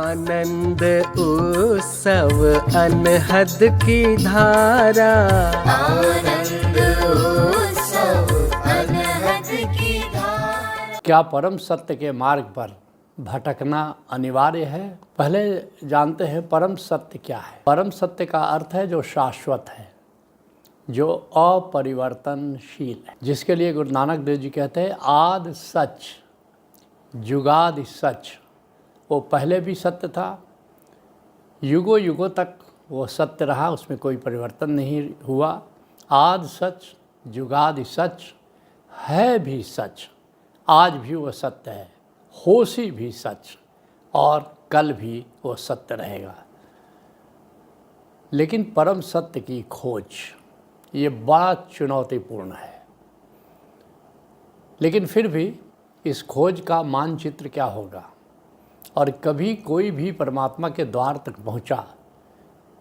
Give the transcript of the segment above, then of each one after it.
आनंद उत्सव अनहद की धारा, आनंद उत्सव अनहद की धारा। क्या परम सत्य के मार्ग पर भटकना अनिवार्य है? पहले जानते हैं परम सत्य क्या है। परम सत्य का अर्थ है जो शाश्वत है, जो अपरिवर्तनशील है, जिसके लिए गुरु नानक देव जी कहते हैं आदि सच जुगादि सच। वो पहले भी सत्य था, युगों युगों तक वो सत्य रहा, उसमें कोई परिवर्तन नहीं हुआ। आदि सच जुगादि सच, है भी सच, आज भी वो सत्य है, होशी भी सच, और कल भी वो सत्य रहेगा। लेकिन परम सत्य की खोज ये बड़ा चुनौतीपूर्ण है। लेकिन फिर भी इस खोज का मानचित्र क्या होगा? और कभी कोई भी परमात्मा के द्वार तक पहुंचा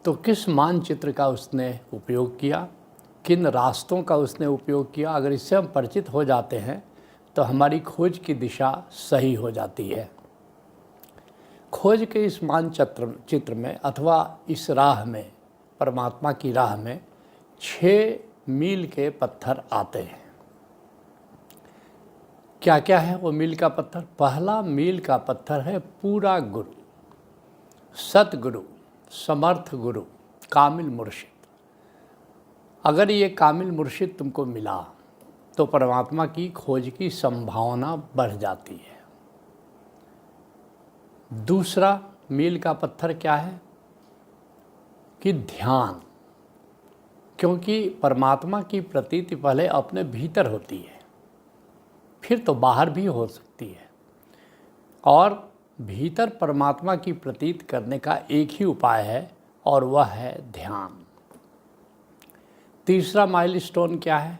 तो किस मानचित्र का उसने उपयोग किया, किन रास्तों का उसने उपयोग किया? अगर इससे हम परिचित हो जाते हैं तो हमारी खोज की दिशा सही हो जाती है। खोज के इस चित्र में अथवा इस राह में, परमात्मा की राह में 6 मील के पत्थर आते हैं। क्या क्या है वो मील का पत्थर? पहला मील का पत्थर है पूरा गुरु, सतगुरु, समर्थ गुरु, कामिल मुर्शिद। अगर ये कामिल मुर्शिद तुमको मिला तो परमात्मा की खोज की संभावना बढ़ जाती है। दूसरा मील का पत्थर क्या है कि ध्यान, क्योंकि परमात्मा की प्रतीति पहले अपने भीतर होती है, फिर तो बाहर भी हो सकती है। और भीतर परमात्मा की प्रतीत करने का एक ही उपाय है और वह है ध्यान। तीसरा माइलस्टोन क्या है?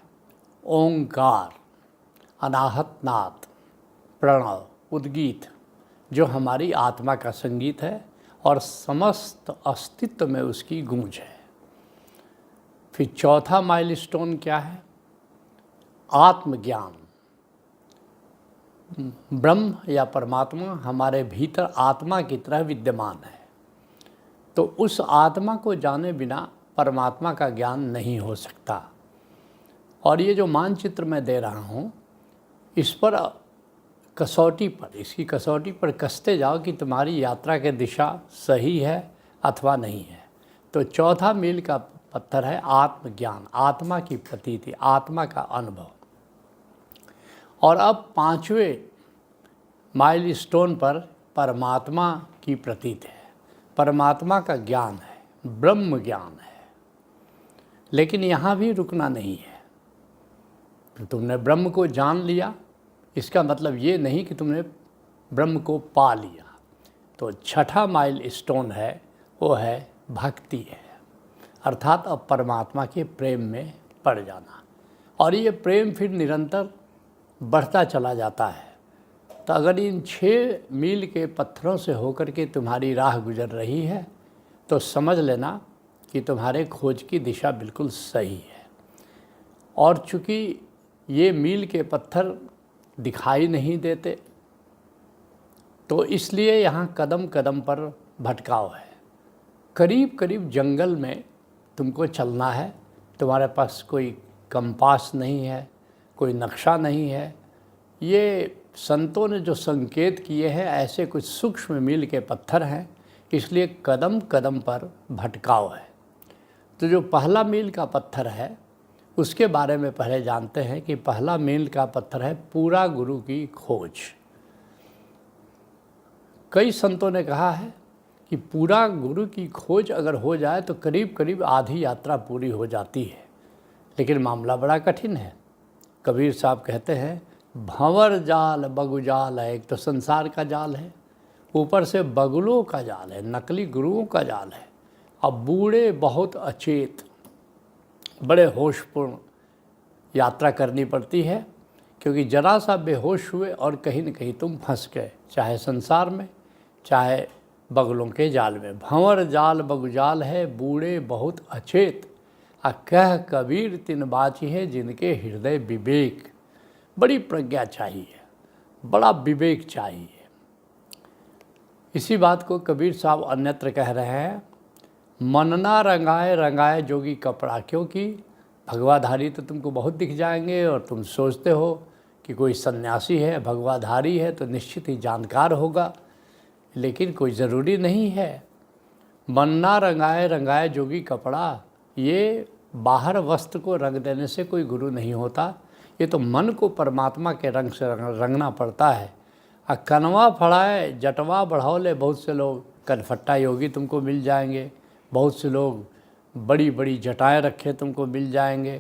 ओंकार, अनाहत नाद, प्रणव, उद्गीत, जो हमारी आत्मा का संगीत है और समस्त अस्तित्व में उसकी गूंज है। फिर चौथा माइलस्टोन क्या है? आत्मज्ञान। ब्रह्म या परमात्मा हमारे भीतर आत्मा की तरह विद्यमान है, तो उस आत्मा को जाने बिना परमात्मा का ज्ञान नहीं हो सकता। और ये जो मानचित्र मैं दे रहा हूँ, इस पर कसौटी पर, इसकी कसौटी पर कसते जाओ कि तुम्हारी यात्रा की दिशा सही है अथवा नहीं है। तो चौथा मील का पत्थर है आत्मज्ञान, आत्मा की प्रतीति, आत्मा का अनुभव। और अब 5वें माइलस्टोन पर परमात्मा की प्रतीत है, परमात्मा का ज्ञान है, ब्रह्म ज्ञान है। लेकिन यहाँ भी रुकना नहीं है। तो तुमने ब्रह्म को जान लिया, इसका मतलब ये नहीं कि तुमने ब्रह्म को पा लिया। तो छठा माइलस्टोन है, वो है भक्ति है, अर्थात अब परमात्मा के प्रेम में पड़ जाना। और ये प्रेम फिर निरंतर बढ़ता चला जाता है। तो अगर इन 6 मील के पत्थरों से होकर के तुम्हारी राह गुजर रही है तो समझ लेना कि तुम्हारे खोज की दिशा बिल्कुल सही है। और चूँकि ये मील के पत्थर दिखाई नहीं देते, तो इसलिए यहाँ कदम कदम पर भटकाव है। करीब करीब जंगल में तुमको चलना है, तुम्हारे पास कोई कंपास नहीं है, कोई नक्शा नहीं है। ये संतों ने जो संकेत किए हैं ऐसे कुछ सूक्ष्म मील के पत्थर हैं, इसलिए कदम कदम पर भटकाव है। तो जो पहला मील का पत्थर है उसके बारे में पहले जानते हैं कि पहला मील का पत्थर है पूरा गुरु की खोज। कई संतों ने कहा है कि पूरा गुरु की खोज अगर हो जाए तो करीब करीब आधी यात्रा पूरी हो जाती है। लेकिन मामला बड़ा कठिन है। कबीर साहब कहते हैं भंवर जाल बगुजाल है। एक तो संसार का जाल है, ऊपर से बगुलों का जाल है, नकली गुरुओं का जाल है। अब बूढ़े बहुत अचेत, बड़े होशपूर्ण यात्रा करनी पड़ती है, क्योंकि जरा सा बेहोश हुए और कहीं न कहीं तुम फंस गए, चाहे संसार में चाहे बगुलों के जाल में। भंवर जाल बगुजाल है, बूढ़े बहुत अचेत, कह कबीर तिन बाची है जिनके हृदय विवेक। बड़ी प्रज्ञा चाहिए, बड़ा विवेक चाहिए। इसी बात को कबीर साहब अन्यत्र कह रहे हैं, मनना रंगाए रंगाए जोगी कपड़ा, क्योंकि भगवाधारी तो तुमको बहुत दिख जाएंगे और तुम सोचते हो कि कोई सन्यासी है, भगवाधारी है तो निश्चित ही जानकार होगा, लेकिन कोई ज़रूरी नहीं है। बनना रंगाए रंगाए जोगी कपड़ा, ये बाहर वस्त्र को रंग देने से कोई गुरु नहीं होता, ये तो मन को परमात्मा के रंग से रंगना पड़ता है। कनवा फड़ाए जटवा बढ़ाओले, बहुत से लोग कनफट्टा योगी तुमको मिल जाएंगे, बहुत से लोग बड़ी बड़ी जटाएं रखे तुमको मिल जाएंगे,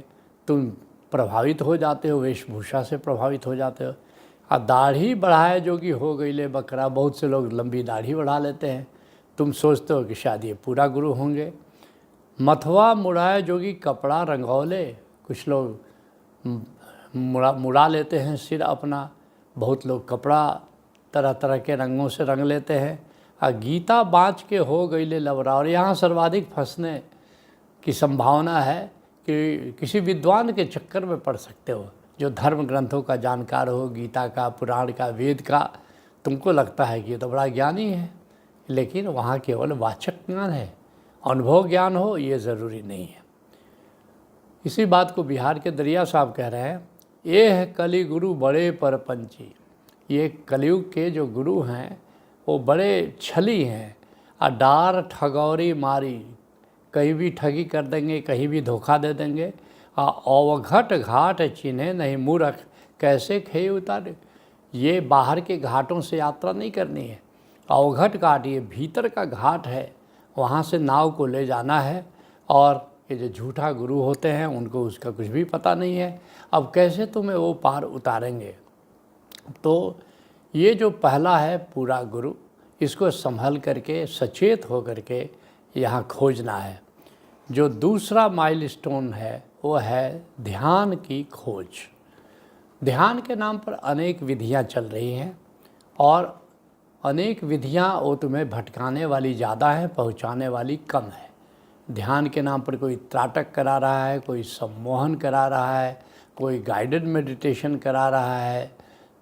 तुम प्रभावित हो जाते हो, वेशभूषा से प्रभावित हो जाते हो। दाढ़ी बढ़ाए जोगी हो गई ले बकरा, बहुत से लोग लंबी दाढ़ी बढ़ा लेते हैं, तुम सोचते हो कि शायद ये पूरा गुरु होंगे। मथवा मुड़ाए जोगी कपड़ा रंगौले, कुछ लोग मुड़ा लेते हैं सिर अपना, बहुत लोग कपड़ा तरह तरह के रंगों से रंग लेते हैं। गीता बाँच के हो गई ले लवरा, और यहाँ सर्वाधिक फंसने की संभावना है कि किसी विद्वान के चक्कर में पड़ सकते हो, जो धर्म ग्रंथों का जानकार हो, गीता का, पुराण का, वेद का, तुमको लगता है कि ये तो बड़ा ज्ञानी है, लेकिन वहाँ केवल वाचक ज्ञान है, अनुभव ज्ञान हो ये ज़रूरी नहीं है। इसी बात को बिहार के दरिया साहब कह रहे हैं, ये है कली गुरु बड़े परपंची, ये कलयुग के जो गुरु हैं वो बड़े छली हैं, डार ठगौरी मारी, कहीं भी ठगी कर देंगे, कहीं भी धोखा दे देंगे। अवघट घाट चिन्हे नहीं मूर्ख, कैसे खे उतारे, ये बाहर के घाटों से यात्रा नहीं करनी है, अवघट घाट ये भीतर का घाट है, वहाँ से नाव को ले जाना है। और ये जो झूठा गुरु होते हैं उनको उसका कुछ भी पता नहीं है, अब कैसे तुम्हें वो पार उतारेंगे। तो ये जो पहला है पूरा गुरु, इसको संभल करके सचेत हो करके यहाँ खोजना है। जो दूसरा माइलस्टोन है वो है ध्यान की खोज। ध्यान के नाम पर अनेक विधियाँ चल रही हैं, और अनेक विधियाँ वो तुम्हें भटकाने वाली ज़्यादा है, पहुँचाने वाली कम है। ध्यान के नाम पर कोई त्राटक करा रहा है, कोई सम्मोहन करा रहा है, कोई गाइडेड मेडिटेशन करा रहा है,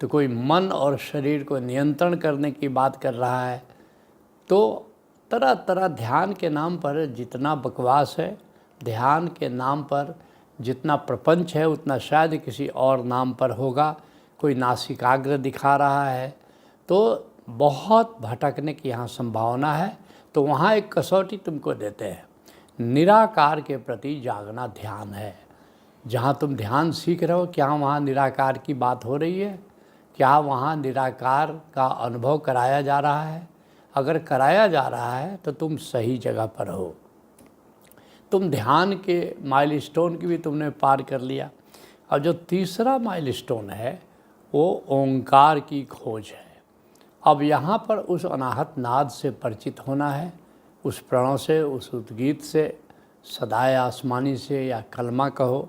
तो कोई मन और शरीर को नियंत्रण करने की बात कर रहा है। तो तरह तरह ध्यान के नाम पर जितना बकवास है, ध्यान के नाम पर जितना प्रपंच है, उतना शायद किसी और नाम पर होगा। कोई नासिकाग्र दिखा रहा है, तो बहुत भटकने की यहाँ संभावना है। तो वहाँ एक कसौटी तुमको देते हैं, निराकार के प्रति जागना ध्यान है। जहाँ तुम ध्यान सीख रहे हो, क्या वहाँ निराकार की बात हो रही है? क्या वहाँ निराकार का अनुभव कराया जा रहा है? अगर कराया जा रहा है तो तुम सही जगह पर हो। तुम ध्यान के माइलस्टोन की भी तुमने पार कर लिया। और जो तीसरा माइलस्टोन है वो ओंकार की खोज है। अब यहाँ पर उस अनाहत नाद से परिचित होना है, उस प्रणव से, उस उद्गीत से, सदाए आसमानी से या कलमा कहो,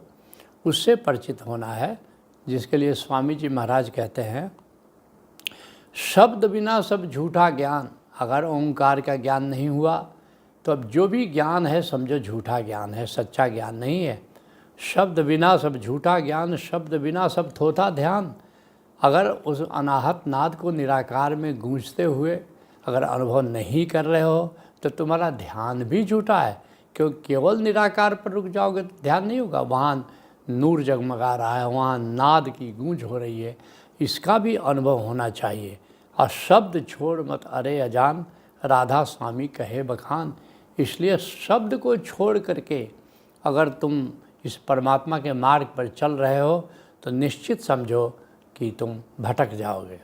उससे परिचित होना है, जिसके लिए स्वामी जी महाराज कहते हैं, शब्द बिना सब झूठा ज्ञान। अगर ओंकार का ज्ञान नहीं हुआ तो अब जो भी ज्ञान है समझो झूठा ज्ञान है, सच्चा ज्ञान नहीं है। शब्द बिना सब झूठा ज्ञान, शब्द बिना सब थोथा ध्यान। अगर उस अनाहत नाद को निराकार में गूंजते हुए अगर अनुभव नहीं कर रहे हो तो तुम्हारा ध्यान भी झूठा है, क्योंकि केवल निराकार पर रुक जाओगे तो ध्यान नहीं होगा। वहाँ नूर जगमगा रहा है, वहाँ नाद की गूंज हो रही है, इसका भी अनुभव होना चाहिए। और शब्द छोड़ मत अरे अजान, राधा स्वामी कहे बखान। इसलिए शब्द को छोड़ करके अगर तुम इस परमात्मा के मार्ग पर चल रहे हो तो निश्चित समझो कि तुम भटक जाओगे।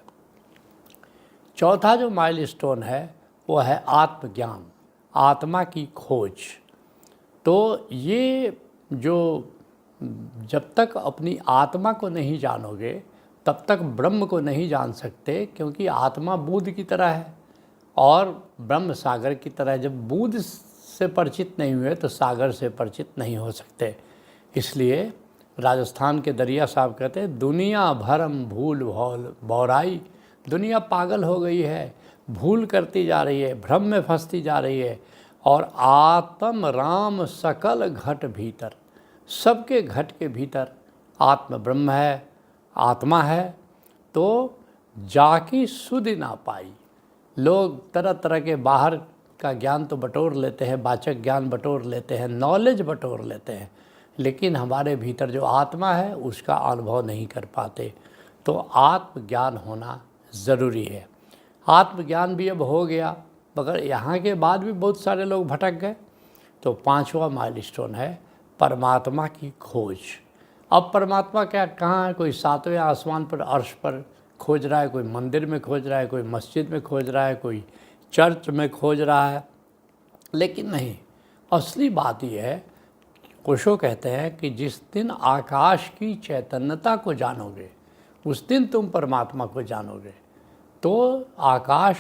चौथा जो माइलस्टोन है वो है आत्मज्ञान, आत्मा की खोज। तो ये जो जब तक अपनी आत्मा को नहीं जानोगे तब तक ब्रह्म को नहीं जान सकते, क्योंकि आत्मा बूंद की तरह है और ब्रह्म सागर की तरह। जब बूंद से परिचित नहीं हुए तो सागर से परिचित नहीं हो सकते। इसलिए राजस्थान के दरिया साहब कहते हैं, दुनिया भरम भूल भौल बौराई। दुनिया पागल हो गई है, भूल करती जा रही है, भ्रम में फंसती जा रही है। और आत्म राम सकल घट भीतर, सबके घट के भीतर आत्म ब्रह्म है, आत्मा है। तो जाकी सुधि ना पाई, लोग तरह तरह के बाहर का ज्ञान तो बटोर लेते हैं, वाचक ज्ञान बटोर लेते हैं, नॉलेज बटोर लेते हैं, लेकिन हमारे भीतर जो आत्मा है उसका अनुभव नहीं कर पाते। तो आत्मज्ञान होना ज़रूरी है। आत्मज्ञान भी अब हो गया, मगर यहाँ के बाद भी बहुत सारे लोग भटक गए। तो 5वां माइलस्टोन है परमात्मा की खोज। अब परमात्मा क्या कहाँ है? कोई 7वें आसमान पर, अर्श पर खोज रहा है, कोई मंदिर में खोज रहा है, कोई मस्जिद में खोज रहा है, कोई चर्च में खोज रहा है। लेकिन नहीं, असली बात यह है, ओशो कहते हैं कि जिस दिन आकाश की चैतन्यता को जानोगे उस दिन तुम परमात्मा को जानोगे। तो आकाश,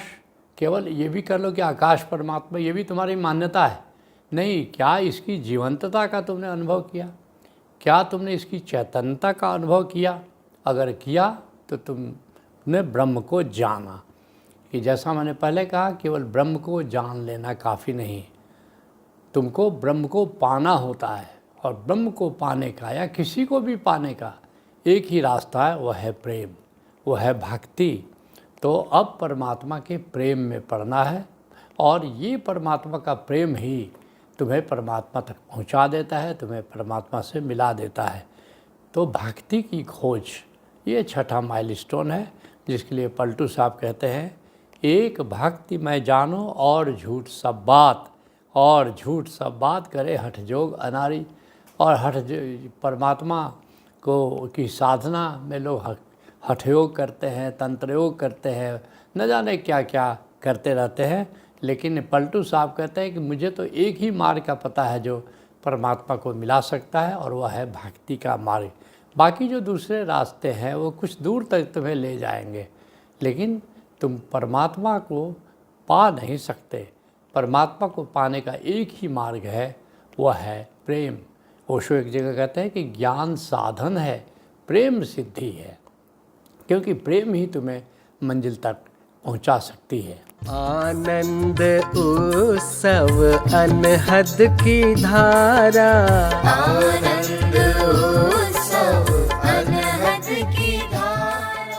केवल ये भी कर लो कि आकाश परमात्मा, ये भी तुम्हारी मान्यता है नहीं। क्या इसकी जीवंतता का तुमने अनुभव किया? क्या तुमने इसकी चैतन्यता का अनुभव किया? अगर किया तो तुमने ब्रह्म को जाना। कि जैसा मैंने पहले कहा, केवल ब्रह्म को जान लेना काफ़ी नहीं, तुमको ब्रह्म को पाना होता है। और ब्रह्म को पाने का या किसी को भी पाने का एक ही रास्ता है, वह है प्रेम, वह है भक्ति। तो अब परमात्मा के प्रेम में पड़ना है, और ये परमात्मा का प्रेम ही तुम्हें परमात्मा तक पहुंचा देता है, तुम्हें परमात्मा से मिला देता है। तो भक्ति की खोज, ये 6ठा माइलस्टोन है, जिसके लिए पलटू साहब कहते हैं, एक भक्ति मैं जानो और झूठ सब बात, और झूठ सब बात करे हठ जोग अनारी। और परमात्मा को की साधना में लोग हठ योग करते हैं, तंत्र योग करते हैं, न जाने क्या क्या करते रहते हैं। लेकिन पलटू साहब कहते हैं कि मुझे तो एक ही मार्ग का पता है जो परमात्मा को मिला सकता है, और वह है भक्ति का मार्ग। बाकी जो दूसरे रास्ते हैं वो कुछ दूर तक तुम्हें ले जाएंगे, लेकिन तुम परमात्मा को पा नहीं सकते। परमात्मा को पाने का एक ही मार्ग है, वह है प्रेम। ओशो एक जगह कहते हैं कि ज्ञान साधन है, प्रेम सिद्धि है, क्योंकि प्रेम ही तुम्हें मंजिल तक पहुंचा सकती है। आनंद उत्सव अनहद की धारा, आनंद